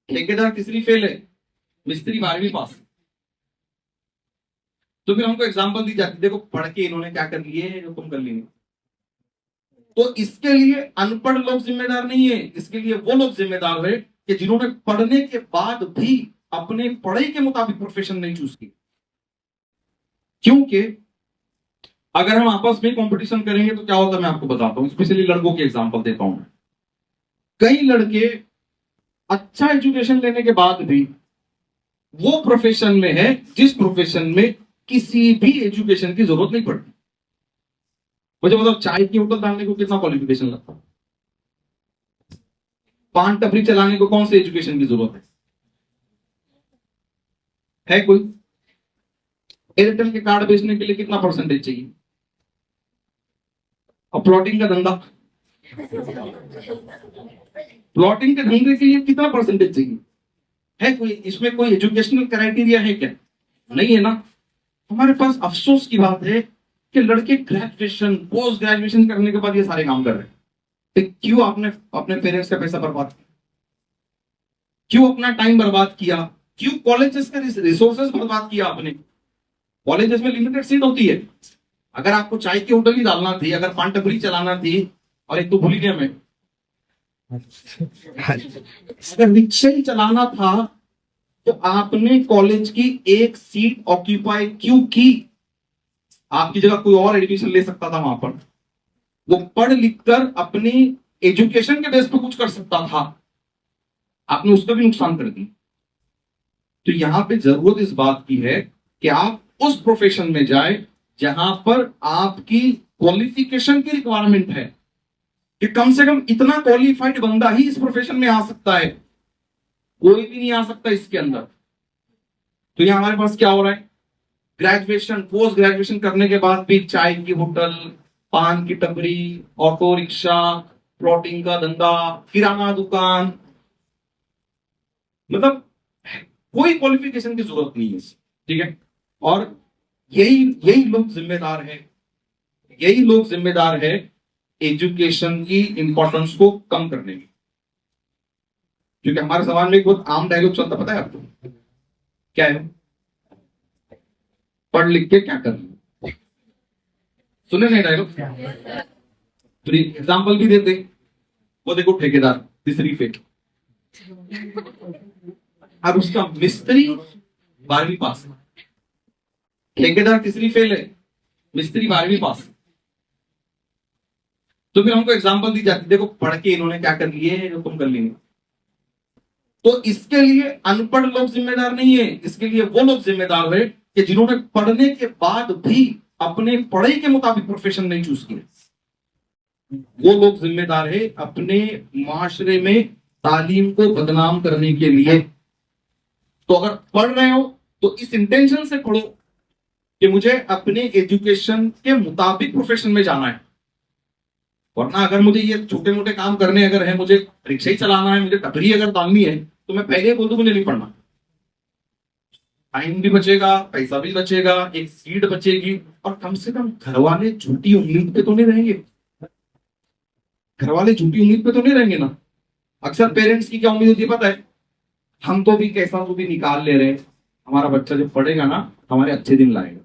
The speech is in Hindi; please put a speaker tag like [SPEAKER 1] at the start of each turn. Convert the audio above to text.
[SPEAKER 1] ठेकेदार तीसरी फेल है, मिस्त्री 12वीं पास। तो फिर हमको एग्जांपल दी जाती, देखो पढ़ के इन्होंने क्या कर लिए जो तुम कर लिए। तो इसके लिए अनपढ़ लोग जिम्मेदार नहीं है, इसके लिए वो लोग जिम्मेदार है कि जिन्होंने पढ़ने के बाद भी अपने पढ़ाई के मुताबिक प्रोफेशन नहीं चूज की। क्योंकि अगर हम आपस में कंपटीशन करेंगे तो क्या होता है मैं आपको बताता हूं, स्पेशली लड़कों के एग्जांपल देता हूं। कई लड़के अच्छा एजुकेशन लेने के बाद भी वो प्रोफेशन में है जिस प्रोफेशन में किसी भी एजुकेशन की जरूरत नहीं पड़ती। मुझे बताओ चाय की होटल डालने को कितना क्वालिफिकेशन लगता है? पान टपरी चलाने को कौन सी एजुकेशन की जरूरत है कोई? एयरटेल के कार्ड बेचने के लिए कितना परसेंटेज चाहिए? और प्लॉटिंग का धंधा, प्लॉटिंग के धंधे के लिए कितना परसेंटेज चाहिए? है कोई इसमें कोई एजुकेशनल क्राइटेरिया है क्या? नहीं है ना। हमारे पास अफसोस की बात है कि लड़के ग्रेजुएशन पोस्ट ग्रेजुएशन करने के बाद ये सारे काम कर रहे हैं। तो क्यों आपने अपने पेरेंट्स का पैसा बर्बाद किया? क्यों अपना टाइम बर्बाद किया? क्यों कॉलेजेस के रिसोर्सेज बर्बाद किया आपने? कॉलेजेस में लिमिटेड सीट होती है। अगर आपको चाय की होटल ही डालना थी, अगर पान टपरी चलाना थी, और एक तो भूल गया मैं, अगर रिक्शा ही चलाना था तो आपने कॉलेज की एक सीट ऑक्यूपाई क्यों की? आपकी जगह कोई और एडमिशन ले सकता था वहां पर। वो पढ़ लिख कर अपनी एजुकेशन के बेस पर कुछ कर सकता था, आपने उसका भी नुकसान कर दी। तो यहां पे जरूरत इस बात की है कि आप उस प्रोफेशन में जाए जहां पर आपकी क्वालिफिकेशन की रिक्वायरमेंट है कि कम से कम इतना क्वालिफाइड बंदा ही इस प्रोफेशन में आ सकता है, कोई भी नहीं आ सकता इसके अंदर। तो यहां हमारे पास क्या हो रहा है? ग्रेजुएशन पोस्ट ग्रेजुएशन करने के बाद भी चाय की होटल, पान की टपरी, ऑटो रिक्शा, प्लॉटिंग का धंधा, किराना दुकान, मतलब कोई क्वालिफिकेशन की जरूरत नहीं है, ठीक है। और यही यही लोग जिम्मेदार है, यही लोग जिम्मेदार है एजुकेशन की इंपॉर्टेंस को कम करने में। क्योंकि हमारे समाज में एक बहुत आम डायलॉग चलता, पता है आपको क्या है? पढ़ लिख के क्या करना। सुने नहीं डायलॉग? तो एग्जाम्पल भी देते, वो देखो ठेकेदार तीसरी फेल, अब उसका मिस्त्री 12वीं पास। ठेकेदार तीसरी फेल है, मिस्त्री 12वीं पास। तो फिर हमको एग्जांपल दी जाती, देखो पढ़ के इन्होंने क्या कर लिए जो तुम कर लिए। तो इसके लिए अनपढ़ लोग जिम्मेदार नहीं है, इसके लिए वो लोग जिम्मेदार है कि जिन्होंने पढ़ने के बाद भी अपने पढ़ाई के मुताबिक प्रोफेशन नहीं चूज किया। वो लोग जिम्मेदार है अपने माशरे में तालीम को बदनाम करने के लिए। तो अगर पढ़ रहे हो तो इस इंटेंशन से पढ़ो कि मुझे अपने एजुकेशन के मुताबिक प्रोफेशन में जाना है। वरना अगर मुझे ये छोटे मोटे काम करने अगर है, मुझे रिक्शा ही चलाना है, मुझे टपरी अगर डालनी है, तो मैं पहले ही बोल दूं मुझे नहीं पढ़ना। टाइम भी बचेगा, पैसा भी बचेगा, एक सीट बचेगी, और कम से कम घर वाले झूठी उम्मीद पे तो नहीं रहेंगे। घर वाले झूठी उम्मीद पे तो नहीं रहेंगे ना। अक्सर पेरेंट्स की क्या उम्मीद होती है पता है? हम तो भी कैसा तो भी निकाल ले रहे हैं, हमारा बच्चा जब पढ़ेगा ना हमारे अच्छे दिन लाएगा।